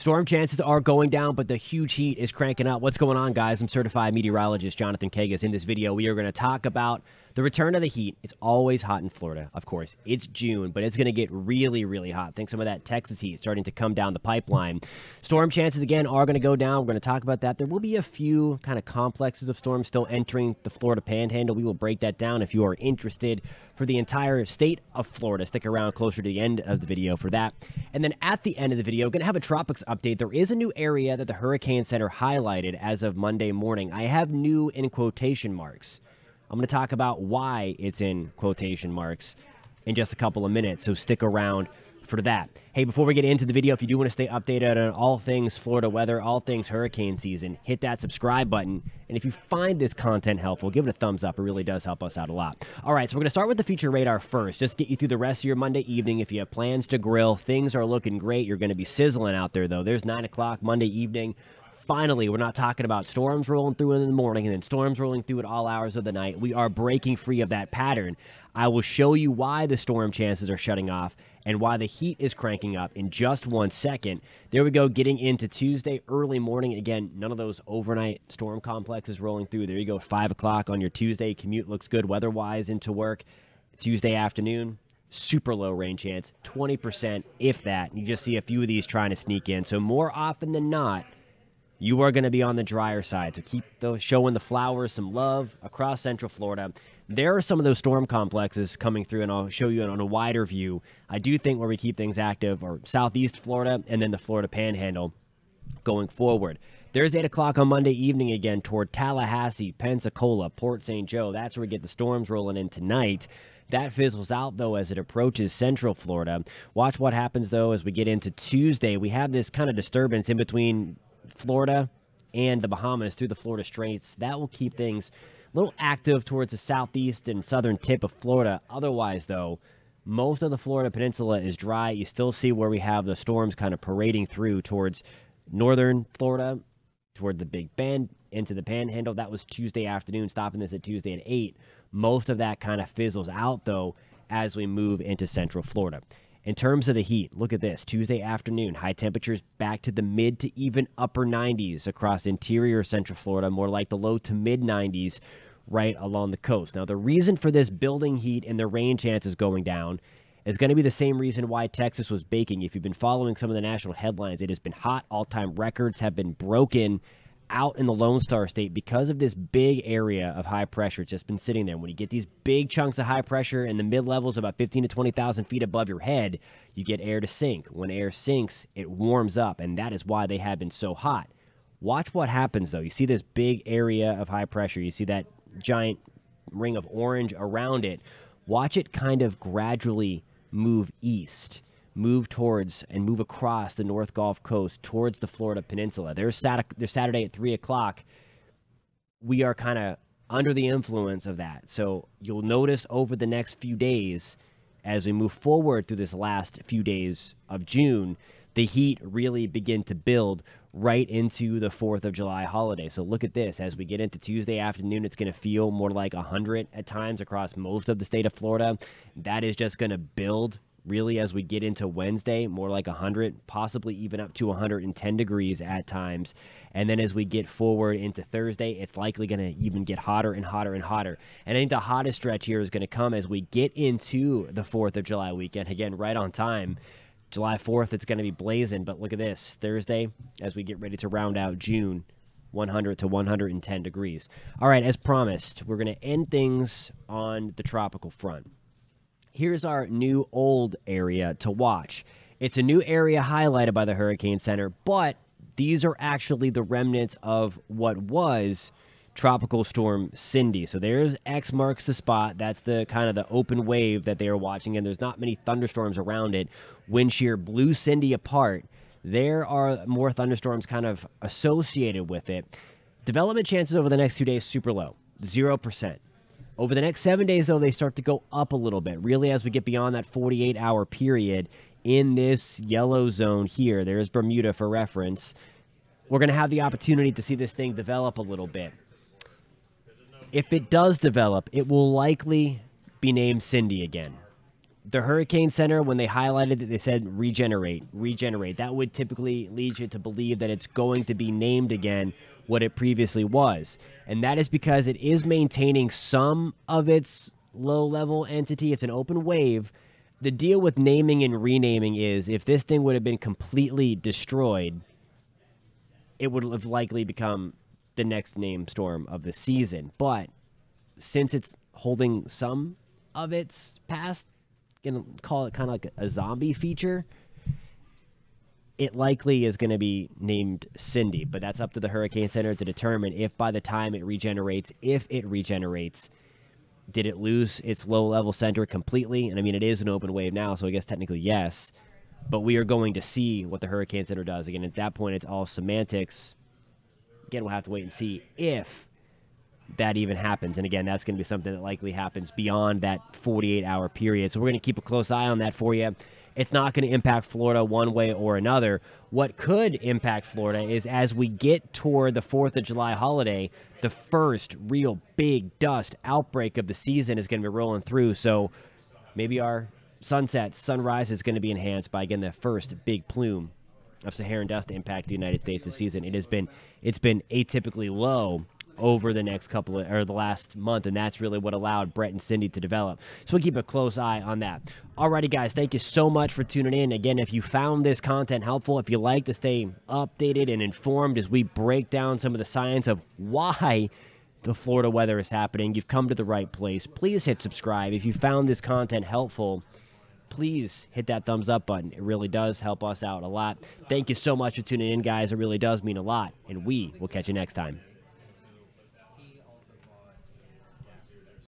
Storm chances are going down, but the huge heat is cranking up. What's going on, guys? I'm certified meteorologist Jonathan Kagas. In this video, we are going to talk about the return of the heat. It's always hot in Florida, of course. It's June, but it's going to get really, really hot. I think some of that Texas heat starting to come down the pipeline. Storm chances, again, are going to go down. We're going to talk about that. There will be a few kind of complexes of storms still entering the Florida Panhandle. We will break that down if you are interested for the entire state of Florida. Stick around closer to the end of the video for that. And then at the end of the video, we're going to have a Tropics update. There is a new area that the Hurricane Center highlighted as of Monday morning. I have new in quotation marks. I'm going to talk about why it's in quotation marks in just a couple of minutes, so stick around for that. Hey, before we get into the video, if you do want to stay updated on all things Florida weather, all things hurricane season, hit that subscribe button. And if you find this content helpful, give it a thumbs up. It really does help us out a lot. All right, so we're going to start with the feature radar first. Just get you through the rest of your Monday evening. If you have plans to grill, things are looking great. You're going to be sizzling out there, though. There's 9 o'clock Monday evening. Finally, we're not talking about storms rolling through in the morning and then storms rolling through at all hours of the night. We are breaking free of that pattern. I will show you why the storm chances are shutting off and why the heat is cranking up in just 1 second. There we go, getting into Tuesday early morning. Again, none of those overnight storm complexes rolling through. There you go, 5 o'clock on your Tuesday. Commute looks good weather-wise into work. Tuesday afternoon, super low rain chance, 20%, if that. You just see a few of these trying to sneak in. So more often than not, you are going to be on the drier side. So keep showing the flowers some love across Central Florida. There are some of those storm complexes coming through, and I'll show you on a wider view. I do think where we keep things active are Southeast Florida and then the Florida Panhandle going forward. There's 8 o'clock on Monday evening again toward Tallahassee, Pensacola, Port St. Joe. That's where we get the storms rolling in tonight. That fizzles out, though, as it approaches Central Florida. Watch what happens, though, as we get into Tuesday. We have this kind of disturbance in between Florida and the Bahamas through the Florida Straits. That will keep things a little active towards the southeast and southern tip of Florida. Otherwise, though, most of the Florida Peninsula is dry. You still see where we have the storms kind of parading through towards northern Florida, toward the Big Bend, into the Panhandle. That was Tuesday afternoon, stopping this at Tuesday at 8. Most of that kind of fizzles out, though, as we move into Central Florida. In terms of the heat, look at this. Tuesday afternoon, high temperatures back to the mid to even upper 90s across interior Central Florida, more like the low to mid 90s right along the coast. Now, the reason for this building heat and the rain chances going down is going to be the same reason why Texas was baking. If you've been following some of the national headlines, it has been hot. All-time records have been broken out in the Lone Star State because of this big area of high pressure. It's just been sitting there. When you get these big chunks of high pressure in the mid-levels about 15 to 20,000 feet above your head, you get air to sink. When air sinks, it warms up, and that is why they have been so hot. Watch what happens, though. You see this big area of high pressure. You see that giant ring of orange around it. Watch it kind of gradually move east, move towards and move across the North Gulf Coast towards the Florida Peninsula. There's Saturday at 3 o'clock. We are kind of under the influence of that. So you'll notice over the next few days, as we move forward through this last few days of June, the heat really begin to build right into the 4th of July holiday. So look at this. As we get into Tuesday afternoon, it's going to feel more like 100 at times across most of the state of Florida. That is just going to build really as we get into Wednesday, more like 100, possibly even up to 110 degrees at times. And then as we get forward into Thursday, it's likely going to even get hotter and hotter and hotter. And I think the hottest stretch here is going to come as we get into the 4th of July weekend. Again, right on time. July 4th, it's going to be blazing. But look at this. Thursday, as we get ready to round out June, 100 to 110 degrees. All right, as promised, we're going to end things on the tropical front. Here's our new old area to watch. It's a new area highlighted by the Hurricane Center, but these are actually the remnants of what was Tropical Storm Cindy. So there's X marks the spot. That's the kind of the open wave that they are watching, and there's not many thunderstorms around it. Wind shear blew Cindy apart. There are more thunderstorms kind of associated with it. Development chances over the next 2 days, super low, 0%. Over the next 7 days, though, they start to go up a little bit. Really, as we get beyond that 48-hour period in this yellow zone here, there's Bermuda for reference, we're going to have the opportunity to see this thing develop a little bit. If it does develop, it will likely be named Cindy again. The Hurricane Center, when they highlighted it, they said regenerate, regenerate. That would typically lead you to believe that it's going to be named again what it previously was. And that is because it is maintaining some of its low-level entity. It's an open wave. The deal with naming and renaming is if this thing would have been completely destroyed, it would have likely become the next named storm of the season. But since it's holding some of its past, gonna call it kind of like a zombie feature, it likely is going to be named Cindy. But that's up to the Hurricane Center to determine if by the time it regenerates, did it lose its low-level center completely? And I mean, it is an open wave now, so I guess technically yes. But we are going to see what the Hurricane Center does. Again, at that point, it's all semantics. Again, we'll have to wait and see if that even happens. And again, that's going to be something that likely happens beyond that 48-hour period. So we're going to keep a close eye on that for you. It's not going to impact Florida one way or another. What could impact Florida is as we get toward the 4th of July holiday, the first real big dust outbreak of the season is going to be rolling through. So maybe our sunrise is going to be enhanced by, again, the first big plume of Saharan dust to impact the United States this season. It's been atypically low over the the last month, and that's really what allowed Brett and Cindy to develop. So we'll keep a close eye on that. Alrighty, guys, thank you so much for tuning in. Again, if you found this content helpful, if you like to stay updated and informed as we break down some of the science of why the Florida weather is happening, you've come to the right place. Please hit subscribe. If you found this content helpful, please hit that thumbs up button. It really does help us out a lot. Thank you so much for tuning in, guys. It really does mean a lot, and we will catch you next time.